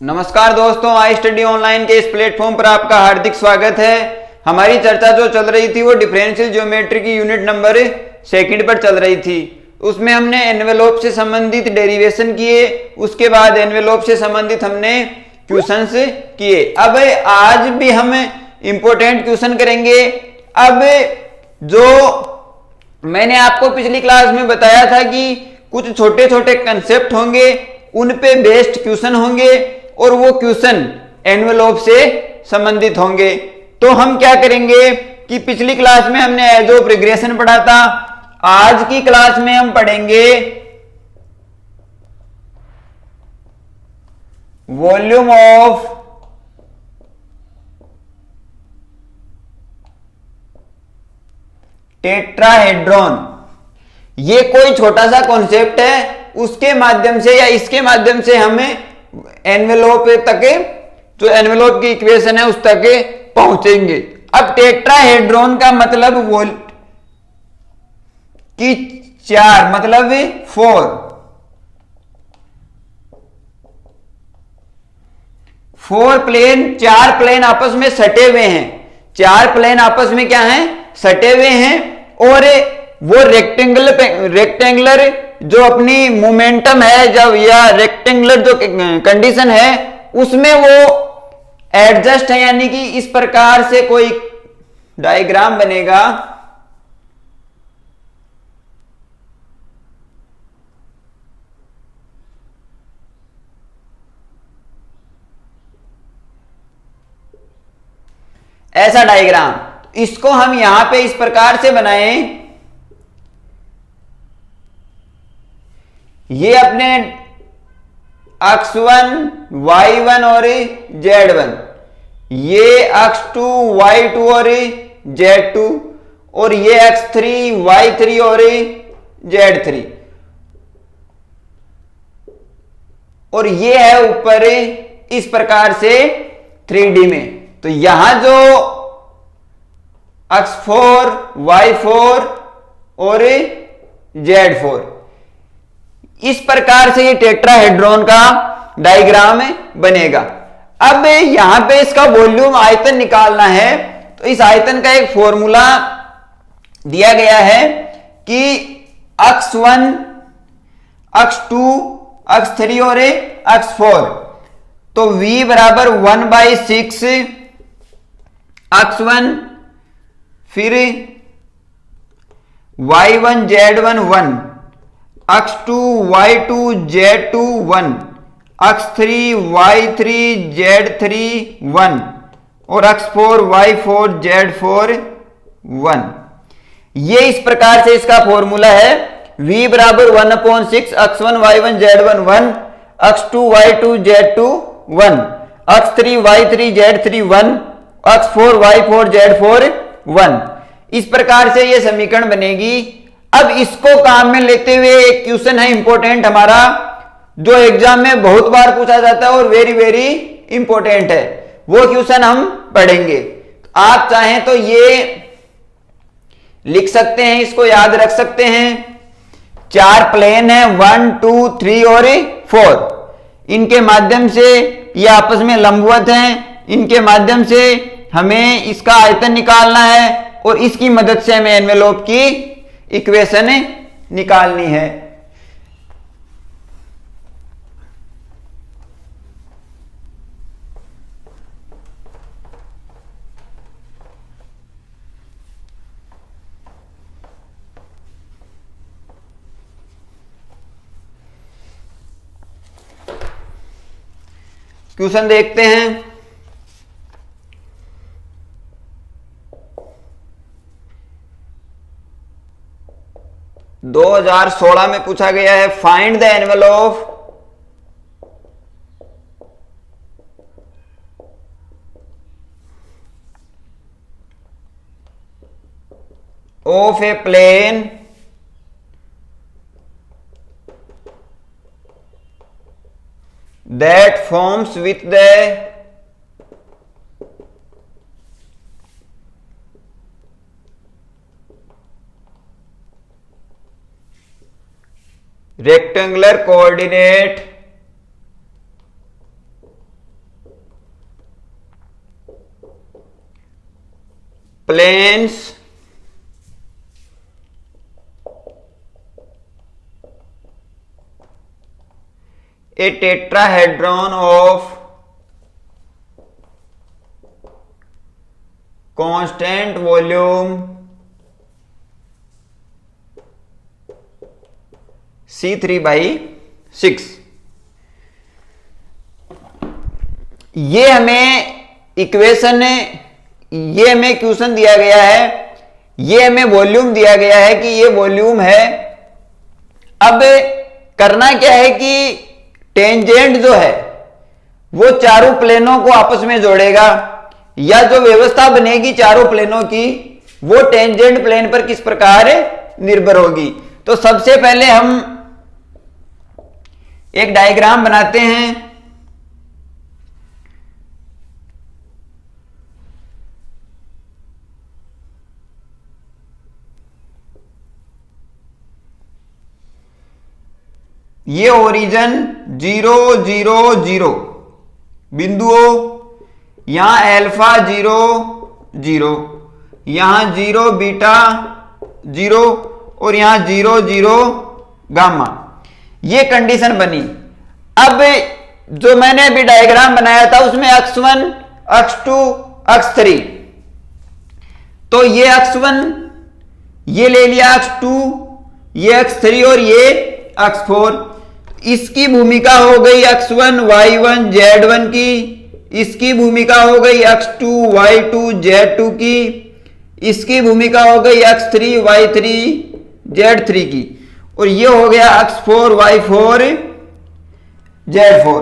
नमस्कार दोस्तों, I study online के इस प्लेटफॉर्म पर आपका हार्दिक स्वागत है। हमारी चर्चा जो चल रही थी वो डिफरेंशियल ज्योमेट्री की यूनिट नंबर सेकंड पर चल रही थी। उसमें हमने एनवेलोप से संबंधित डेरिवेशन किए, उसके बाद एनवेलोप से संबंधित हमने क्वेश्चंस किए। अब आज भी हम इंपॉर्टेंट क्वेश्चन करेंगे। अब जो मैंने आपको पिछली क्लास में बताया था कि कुछ छोटे छोटे कंसेप्ट होंगे, उन पे बेस्ड क्वेश्चन होंगे और वो क्वेश्चन एनवेलोप से संबंधित होंगे। तो हम क्या करेंगे कि पिछली क्लास में हमने एज ऑफ रिग्रेशन पढ़ा था, आज की क्लास में हम पढ़ेंगे वॉल्यूम ऑफ टेट्राहेड्रॉन। ये कोई छोटा सा कॉन्सेप्ट है, उसके माध्यम से या इसके माध्यम से हमें एनवेलोप तक, जो एनवेलोप की इक्वेशन है उस तक पहुंचेंगे। अब टेट्राहेड्रॉन का मतलब वो कि चार, मतलब फोर प्लेन, चार प्लेन आपस में सटे हुए हैं। चार प्लेन आपस में क्या हैं? सटे हुए हैं। और वो रेक्टेंगुलर जो अपनी मोमेंटम है, जब या रेक्टेंगुलर जो कंडीशन है उसमें वो एडजस्ट है, यानी कि इस प्रकार से कोई डायग्राम बनेगा। ऐसा डायग्राम, इसको हम यहां पे इस प्रकार से बनाएं। ये अपने x1, y1 और z1, ये x2, y2 और z2, और ये x3, y3 और z3, और ये है ऊपर इस प्रकार से 3D में। तो यहां जो x4, y4 और z4, इस प्रकार से ये टेट्राहेड्रॉन का डायग्राम बनेगा। अब यहां पे इसका वॉल्यूम आयतन निकालना है, तो इस आयतन का एक फॉर्मूला दिया गया है कि x1, x2, x3 और x4, तो v बराबर 1/6 x1, फिर y1 z1 1, x2 y2 z2 1, x3 y3 z3 1 और x4 y4 z4 1। ये इस प्रकार से इसका फॉर्मूला है। v बराबर 1/6 x1 y1 z1 1, x2 y2 z2 1, x3 y3 z3 1, x4 y4 z4 1। इस प्रकार से ये समीकरण बनेगी। अब इसको काम में लेते हुए एक क्वेश्चन है इंपॉर्टेंट हमारा, जो एग्जाम में बहुत बार पूछा जाता है और वेरी वेरी इंपॉर्टेंट है। वो क्वेश्चन हम पढ़ेंगे। आप चाहें तो ये लिख सकते हैं, इसको याद रख सकते हैं। चार प्लेन है 1, 2, 3 और 4, इनके माध्यम से ये आपस में लंबवत हैं, इनके माध्यम से हमें इसका आयतन निकालना है और इसकी मदद से हमें एनवेलोप की इक्वेशन निकालनी है। क्वेश्चन देखते हैं। दो 2016 में पूछा गया है, find the envelope of a plane that forms with the rectangular coordinate planes a tetrahedron of constant volume C3/6। ये हमें इक्वेशन, ये हमें क्वेश्चन दिया गया है, ये हमें वॉल्यूम दिया गया है कि ये वॉल्यूम है। अब करना क्या है कि टेंजेंट जो है वो चारों प्लेनों को आपस में जोड़ेगा, या जो व्यवस्था बनेगी चारों प्लेनों की वो टेंजेंट प्लेन पर किस प्रकार निर्भर होगी। तो सबसे पहले हम एक डायग्राम बनाते हैं। ये ओरिजिन 0 0 0 बिंदुओं, यहां अल्फा 0 0, यहां 0 बीटा 0 और यहां 0 0 गामा, ये कंडीशन बनी। अब जो मैंने अभी डायग्राम बनाया था उसमें अक्ष 1, अक्ष 2, अक्ष 3, तो ये अक्ष 1 ये ले लिया, अक्ष 2 ये अक्ष 3 और ये अक्ष 4। इसकी भूमिका हो गई अक्ष 1 y1 z1 की, इसकी भूमिका हो गई अक्ष 2 y2 z2 की, इसकी भूमिका हो गई अक्ष 3 y3 z3 की, और ये हो गया अक्ष 4 y4 z4।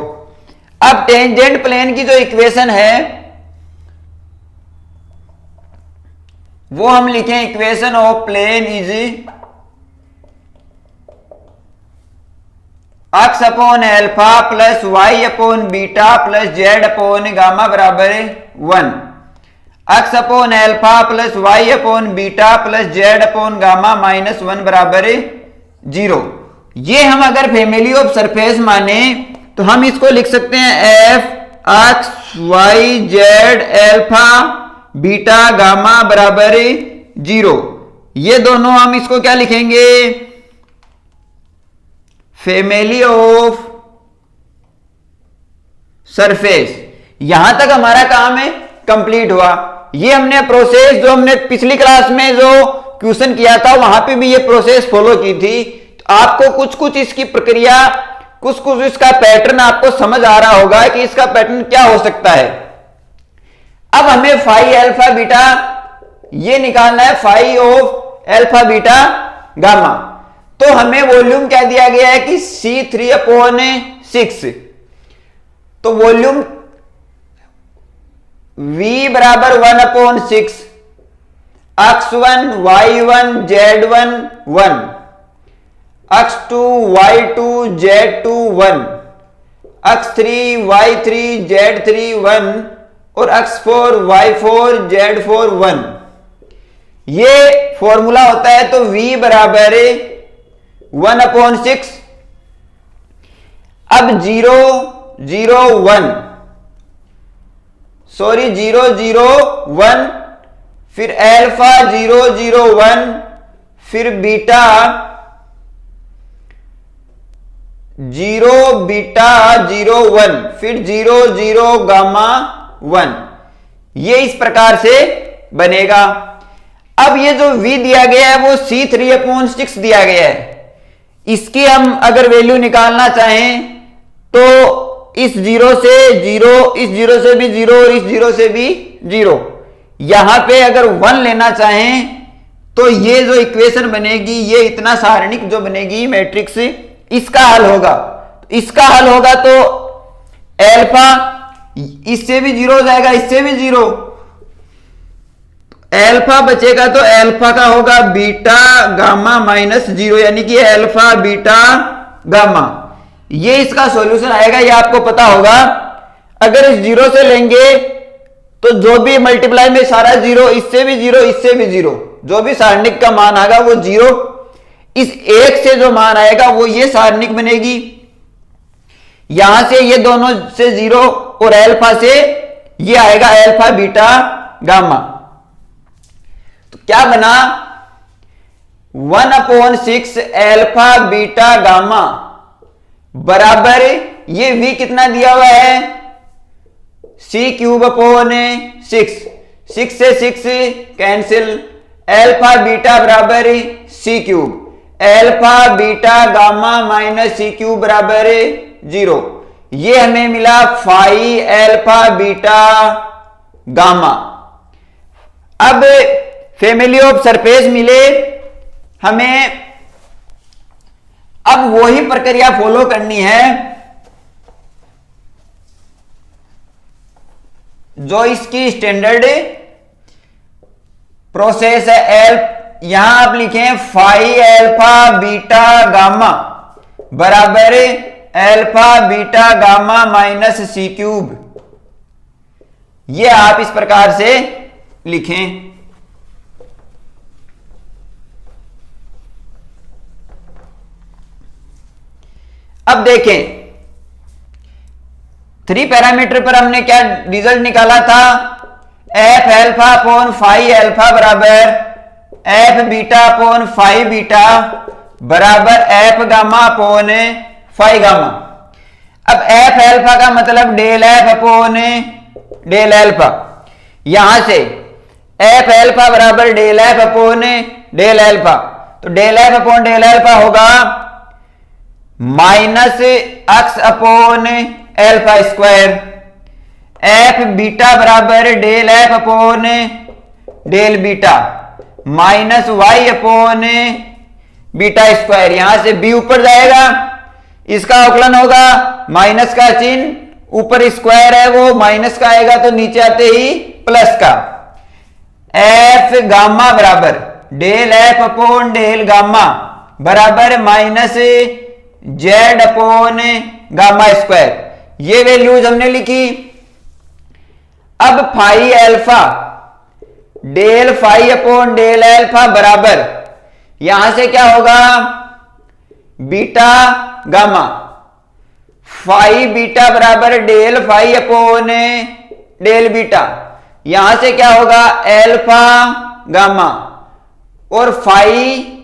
अब टेंजेंट प्लेन की जो इक्वेशन है वो हम लिखें, equation of plane is x upon alpha plus y upon beta plus z upon gamma बराबर 1। X upon alpha plus y upon beta plus z upon gamma -1 बराबर 0। ये हम अगर फैमिली ऑफ सरफेस माने तो हम इसको लिख सकते हैं f x y z alpha beta gamma बराबर 0। ये दोनों हम इसको क्या लिखेंगे, फैमिली ऑफ सरफेस। यहां तक हमारा काम है कंप्लीट हुआ। ये हमने प्रोसेस जो हमने पिछली क्लास में जो क्वेश्चन किया था वहां पे भी ये प्रोसेस फॉलो की थी। तो आपको कुछ कुछ इसकी प्रक्रिया, कुछ कुछ इसका पैटर्न आपको समझ आ रहा होगा कि इसका पैटर्न क्या हो सकता है। अब हमें फाई अल्फा बीटा ये निकालना है, phi of alpha beta gamma. तो हमें वॉल्यूम क्या दिया गया है कि C3/6। तो वॉल्यूम V बराबर 1/6, अक्ष 1 y1 z1 1, अक्ष 2 y2 z2 1, अक्ष 3 y3 z3 1 और अक्ष 4 y4 z4 1। ये फॉर्मूला होता है। तो V बराबर 1/6। अब 0 0 1 सॉरी 0 0 1, फिर अल्फा 0 0 1, फिर बीटा 0 बीटा 0 1, फिर 0 0 गामा 1। ये इस प्रकार से बनेगा। अब ये जो V दिया गया है वो C3/6 दिया गया है। इसकी हम अगर वैल्यू निकालना चाहें तो इस 0 से 0, इस 0 से भी 0 और इस 0 से भी 0, यहां पे अगर 1 लेना चाहें तो ये जो इक्वेशन बनेगी, ये इतना सारणिक जो बनेगी मैट्रिक्स, इसका हल होगा। इसका हल होगा तो अल्फा इससे भी 0 हो जाएगा, इससे भी 0, अल्फा बचेगा तो अल्फा का होगा बीटा गामा -0, यानी कि अल्फा बीटा गामा। ये इसका सॉल्यूशन आएगा, ये आपको पता होगा। अगर इस 0 से लेंगे तो जो भी मल्टीप्लाई में सारा 0, इससे भी 0, इससे भी 0, जो भी सारणिक का मान आएगा वो 0। इस 1 से जो मान आएगा वो ये सारणिक बनेगी। यहां से ये दोनों से 0 और अल्फा से ये आएगा अल्फा बीटा गामा। क्या बना, 1/6 अल्फा बीटा गामा बराबर, ये v कितना दिया हुआ है, c³/6, 6 से 6 कैंसिल, अल्फा बीटा बराबर c³, alpha beta gamma minus c³ बराबर 0। ये हमें मिला फाई अल्फा बीटा गामा। अब फैमिली ऑफ सरफेस मिले हमें, अब वही प्रक्रिया फॉलो करनी है जो इसकी स्टैंडर्ड प्रोसेस है। यहां आप लिखें फाई अल्फा बीटा गामा बराबर alpha beta gamma minus c³। ये आप इस प्रकार से लिखें। अब देखें 3 पैरामीटर पर हमने क्या रिजल्ट निकाला था, F alpha upon phi alpha बराबर F beta upon phi beta बराबर F gamma upon phi gamma. अब एफ अल्फा का मतलब del F upon del alpha, यहां से एफ अल्फा बराबर del F upon del alpha, तो del F upon del alpha होगा minus x upon alpha square, F beta बराबर del F upon del beta minus Y upon beta square. यहां से B ऊपर जाएगा, इसका अवकलन होगा, माइनस का चिन्ह ऊपर स्क्वायर है वो माइनस का आएगा तो नीचे आते ही प्लस का। एफ गामा बराबर del F upon del gamma बराबर minus z upon gamma square. ये वैल्यूज हमने लिखी। अब phi alpha del phi upon del alpha बराबर, यहां से क्या होगा बीटा गामा, फाई बीटा बराबर del phi upon del beta, यहां से क्या होगा अल्फा गामा, और फाई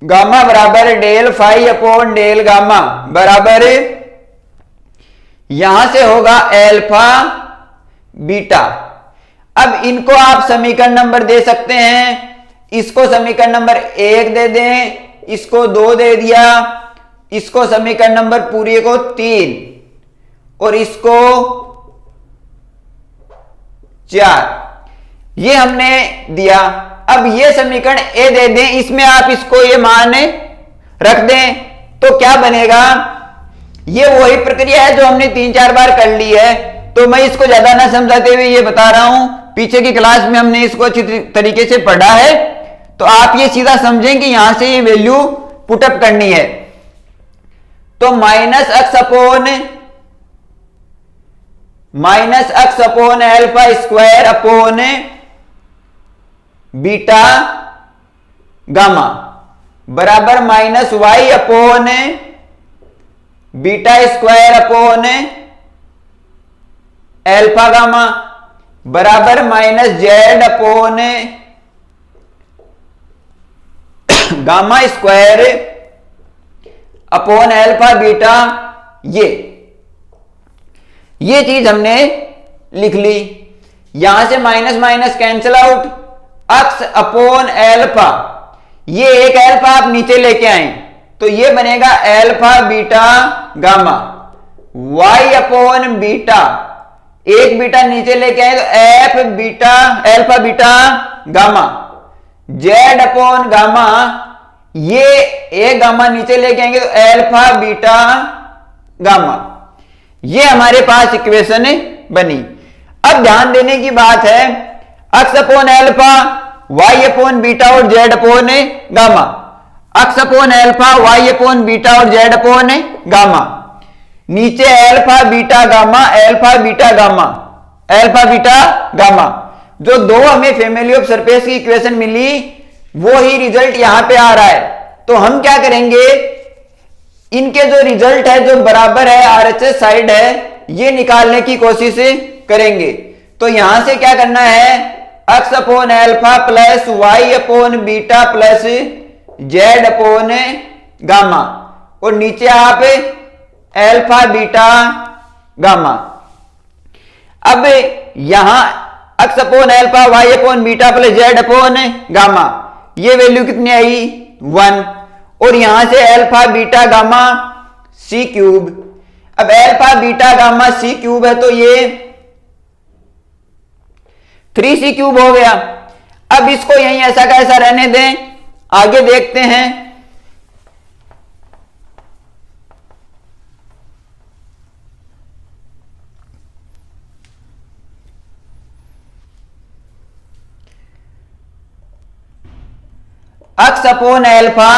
गामा बराबर del phi upon del gamma बराबर, यहां से होगा अल्फा बीटा। अब इनको आप समीकरण नंबर दे सकते हैं, इसको समीकरण नंबर 1 दे दें, इसको 2 दे दिया, इसको समीकरण नंबर पूरी को 3 और इसको 4, ये हमने दिया। अब ये समीकरण ए दे दें, इसमें आप इसको ये मान रख दें तो क्या बनेगा, ये वही प्रक्रिया है जो हमने 3-4 बार कर ली है, तो मैं इसको ज्यादा ना समझाते हुए ये बता रहा हूं, पीछे की क्लास में हमने इसको अच्छी तरीके से पढ़ा है, तो आप ये सीधा समझें कि यहां से ये वैल्यू पुटअप करनी है। तो minus x upon alpha square upon beta gamma बराबर minus Y upon beta square upon alpha gamma बराबर minus z upon gamma square upon alpha beta. ये चीज हमने लिख ली। यहां से minus minus cancel out, x upon alpha, ये एक अल्फा आप नीचे लेके आए तो ये बनेगा alpha beta gamma, y upon beta, एक बीटा नीचे लेके आए तो f beta alpha beta gamma, z upon gamma, ये एक गामा नीचे लेके आएंगे तो अल्फा बीटा गामा। ये हमारे पास इक्वेशन बनी। अब ध्यान देने की बात है, x upon alpha, y upon beta और z upon gamma, x upon alpha, y upon beta और जेड अपॉन गामा, नीचे alpha beta gamma, alpha beta gamma, alpha beta gamma. जो दो हमें फैमिली ऑफ सरफेस की इक्वेशन मिली वो ही रिजल्ट यहां पे आ रहा है। तो हम क्या करेंगे, इनके जो रिजल्ट है जो बराबर है आरएचएस साइड है, ये निकालने की कोशिश करेंगे। तो यहां से क्या करना है, x upon alpha plus y upon beta plus z upon gamma, और नीचे आप एल्फा बीटा गामा। अब यहां x upon alpha y upon beta plus z upon gamma, ये वैल्यू कितनी आई 1, और यहां से alpha beta gamma c cube. अब alpha beta gamma c cube है तो ये 3c क्यूब हो गया। अब इसको यहीं ऐसा का ऐसा रहने दें, आगे देखते हैं। x upon alpha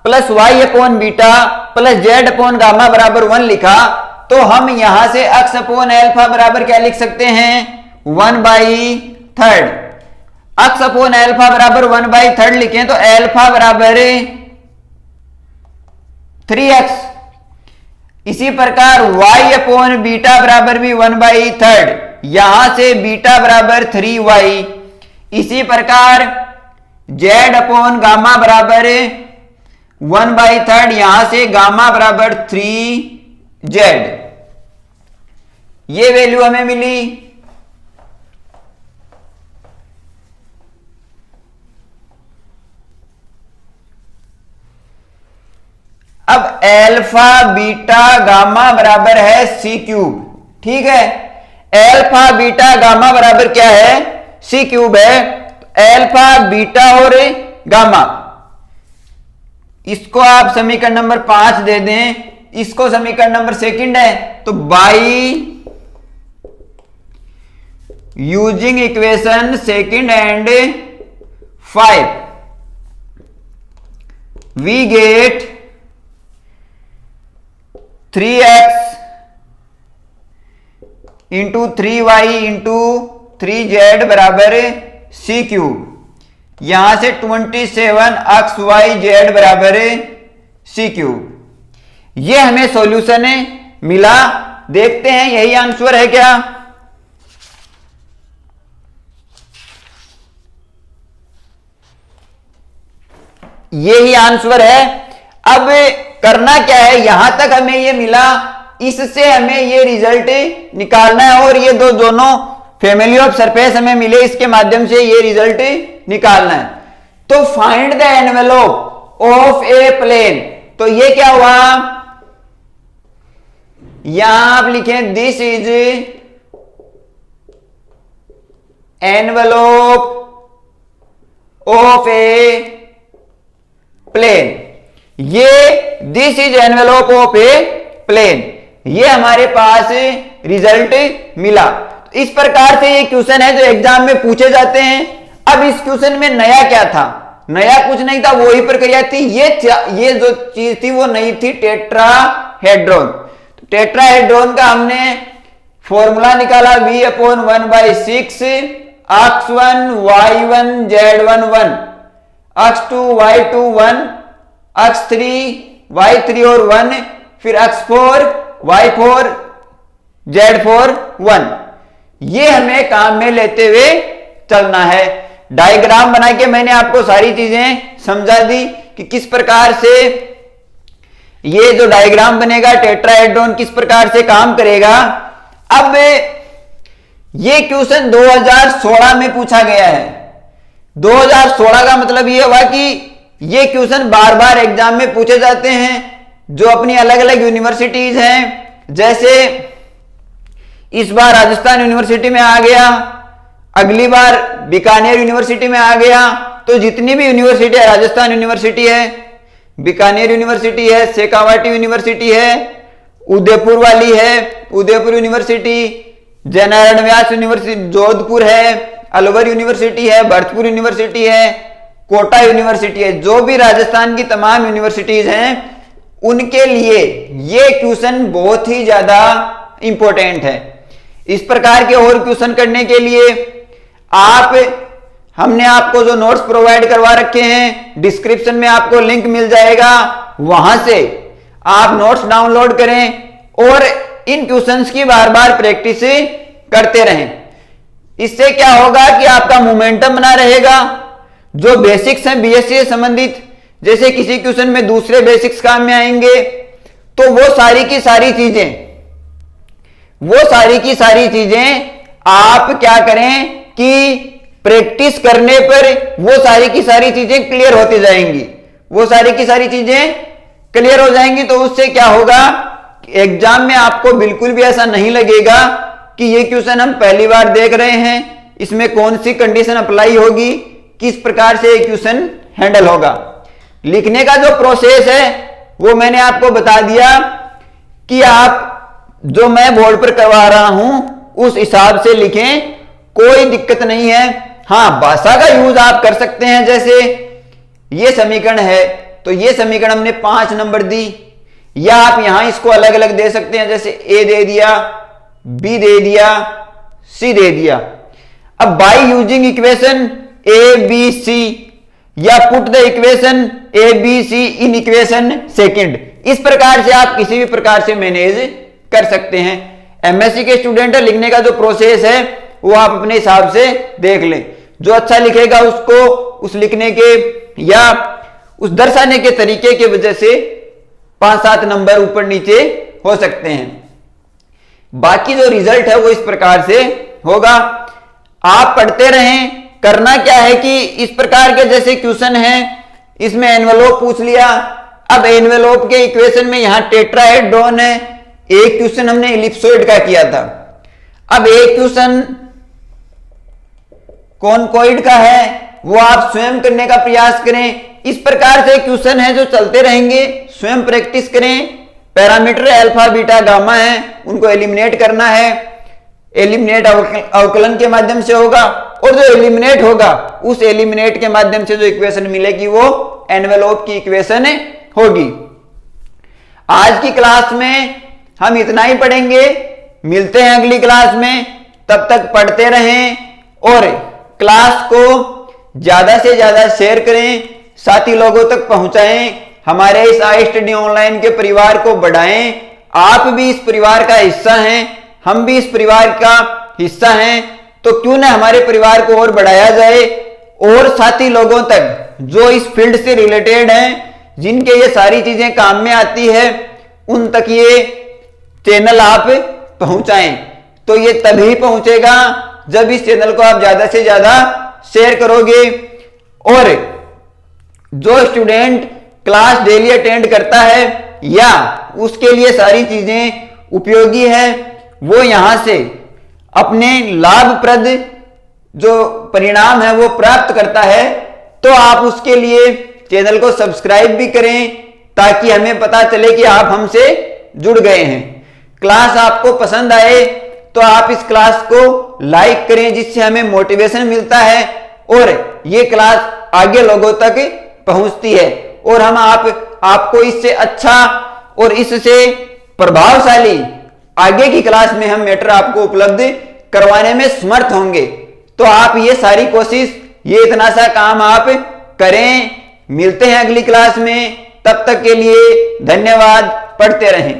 plus y upon beta plus z upon gamma बराबर 1 लिखा, तो हम यहां से x अपॉन एल्फा बराबर क्या लिख सकते हैं 1/3। x अपॉन एल्फा बराबर 1/3 लिखें तो एल्फा बराबर 3x। इसी प्रकार y अपॉन बीटा बराबर भी 1/3, यहां से बीटा बराबर 3y। इसी प्रकार z अपॉन गामा बराबर 1/3, यहां से गामा बराबर 3z। ये वैल्यू हमें मिली। अब एल्फा बीटा गामा बराबर है c क्यूब, ठीक है। एल्फा बीटा गामा बराबर क्या है c क्यूब है। एल्फा बीटा और गामा, इसको आप समीकरण नंबर 5 दे दें, इसको समीकरण नंबर 2 है, तो by using equation 2 and 5 we get 3x into 3y into 3z बराबर c क्यूब। यहां से 27xyz बराबर c क्यूब। ये हमें सॉल्यूशन मिला। देखते हैं यही आंसर है क्या। यही आंसर है। अब करना क्या है, यहां तक हमें ये मिला, इससे हमें ये रिजल्ट निकालना है, और ये दोनों फैमिली ऑफ सरफेस हमें मिले, इसके माध्यम से ये रिजल्ट निकालना है। तो find the envelope of a plane, तो ये क्या हुआ, यहां आप लिखें this is envelope of a plane. ये this is envelope of a plane, ये हमारे पास रिजल्ट मिला। इस प्रकार से ये क्वेश्चन है जो एग्जाम में पूछे जाते हैं। अब इस क्वेश्चन में नया क्या था, नया कुछ नहीं था, वही प्रक्रिया थी। ये जो चीज थी वो नहीं थी टेट्राहेड्रॉन। तो टेट्राहेड्रॉन का हमने फॉर्मूला निकाला v upon 1/6 x1 y1 z1 1 x2 y2 1 x3 y3 और 1 फिर x4 y4 z4 1। ये हमें काम में लेते हुए चलना है। डायग्राम बना के मैंने आपको सारी चीजें समझा दी कि किस प्रकार से ये जो डायग्राम बनेगा टेट्राहेड्रॉन किस प्रकार से काम करेगा। अब ये क्वेश्चन 2016 में पूछा गया है। 2016 का मतलब ये हुआ कि ये क्वेश्चन बार बार एग्जाम में पूछे जाते हैं, जो अपनी अलग अलग यूनिवर्सिटीज हैं। जैसे इस बार राजस्थान यूनिवर्सिटी में आ गया, अगली बार बीकानेर यूनिवर्सिटी में आ गया। तो जितनी भी यूनिवर्सिटी है, राजस्थान यूनिवर्सिटी है, बीकानेर यूनिवर्सिटी है, शेखावाटी यूनिवर्सिटी है, उदयपुर वाली है उदयपुर यूनिवर्सिटी, जयनारायण व्यास यूनिवर्सिटी जोधपुर है, अलवर यूनिवर्सिटी है, भरतपुर यूनिवर्सिटी है, कोटा यूनिवर्सिटी है। जो भी राजस्थान की तमाम यूनिवर्सिटीज हैं उनके लिए ये क्वेश्चन बहुत ही ज्यादा इंपॉर्टेंट है। इस प्रकार के और क्वेश्चन करने के लिए हमने आपको जो नोट्स प्रोवाइड करवा रखे हैं, डिस्क्रिप्शन में आपको लिंक मिल जाएगा, वहां से आप नोट्स डाउनलोड करें और इन क्वेश्चंस की बार बार प्रैक्टिस करते रहें। इससे क्या होगा कि आपका मोमेंटम बना रहेगा। जो बेसिक्स हैं बीएससी से संबंधित, जैसे किसी क्वेश्चन में दूसरे बेसिक्स काम में आएंगे, तो वो सारी की सारी चीजें आप क्या करें कि प्रैक्टिस करने पर वो सारी की सारी चीजें क्लियर होती जाएंगी, वो सारी की सारी चीजें क्लियर हो जाएंगी। तो उससे क्या होगा, एग्जाम में आपको बिल्कुल भी ऐसा नहीं लगेगा कि ये क्वेश्चन हम पहली बार देख रहे हैं, इसमें कौन सी कंडीशन अप्लाई होगी, किस प्रकार से ये क्वेश्चन हैंडल होगा। लिखने का जो प्रोसेस है वो मैंने आपको बता दिया कि आप जो मैं बोर्ड पर करवा रहा हूं उस हिसाब से लिखें, कोई दिक्कत नहीं है। हां, भाषा का यूज आप कर सकते हैं, जैसे ये समीकरण है तो ये समीकरण हमने 5 नंबर दी, या आप यहां इसको अलग अलग दे सकते हैं, जैसे ए दे दिया, बी दे दिया, सी दे दिया। अब by using equation A B C, या put the equation A B C in equation second, इस प्रकार से आप किसी भी प्रकार से मैनेज कर सकते हैं। एमएससी के स्टूडेंट लिखने का जो प्रोसेस है वो आप अपने हिसाब से देख लें, जो अच्छा लिखेगा उसको उस लिखने के या उस दर्शाने के तरीके की वजह से 5-7 नंबर ऊपर नीचे हो सकते हैं। बाकी जो रिजल्ट है वो इस प्रकार से होगा, आप पढ़ते रहें। करना क्या है कि इस प्रकार के जैसे क्वेश्चन है, इसमें एनवेलोप पूछ लिया, अब एनवेलोप के इक्वेशन में यहां टेट्राहेड्रॉन है, एक क्वेश्चन हमने इलिप्सोइड का किया था, अब एक क्वेश्चन कॉनकॉइड का है, वो आप स्वयं करने का प्रयास करें। इस प्रकार से क्वेश्चन है जो चलते रहेंगे, स्वयं प्रैक्टिस करें। पैरामीटर अल्फा बीटा गामा है, उनको एलिमिनेट करना है, एलिमिनेट अवकलन के माध्यम से होगा, और जो एलिमिनेट होगा उस एलिमिनेट के माध्यम से जो इक्वेशन मिलेगी वो एनवेलोप की इक्वेशन होगी। आज की क्लास में हम इतना ही पढ़ेंगे, मिलते हैं अगली क्लास में, तब तक पढ़ते रहें और क्लास को ज्यादा से ज्यादा शेयर करें, साथी लोगों तक पहुंचाएं, हमारे इस आई स्टडी ऑनलाइन के परिवार को बढ़ाएं। आप भी इस परिवार का हिस्सा हैं, हम भी इस परिवार का हिस्सा हैं, तो क्यों ना हमारे परिवार को और बढ़ाया जाए, और साथी लोगों तक जो इस फील्ड से रिलेटेड हैं, जिनके ये सारी चीजें काम में आती है, उन तक ये चैनल आप पहुंचाएं। तो ये तभी पहुंचेगा जब इस चैनल को आप ज्यादा से ज्यादा शेयर करोगे। और जो स्टूडेंट क्लास डेली अटेंड करता है या उसके लिए सारी चीजें उपयोगी है, वो यहां से अपने लाभप्रद जो परिणाम है वो प्राप्त करता है, तो आप उसके लिए चैनल को सब्सक्राइब भी करें, ताकि हमें पता चले कि आप हमसे जुड़ गए हैं। क्लास आपको पसंद आए तो आप इस क्लास को लाइक करें, जिससे हमें मोटिवेशन मिलता है और ये क्लास आगे लोगों तक पहुंचती है, और हम आपको इससे अच्छा और इससे प्रभावशाली आगे की क्लास में हम मैटर आपको उपलब्ध करवाने में समर्थ होंगे। तो आप ये सारी कोशिश, ये इतना सा काम आप करें। मिलते हैं अगली क्लास में, तब तक के लिए धन्यवाद। पढ़ते रहें।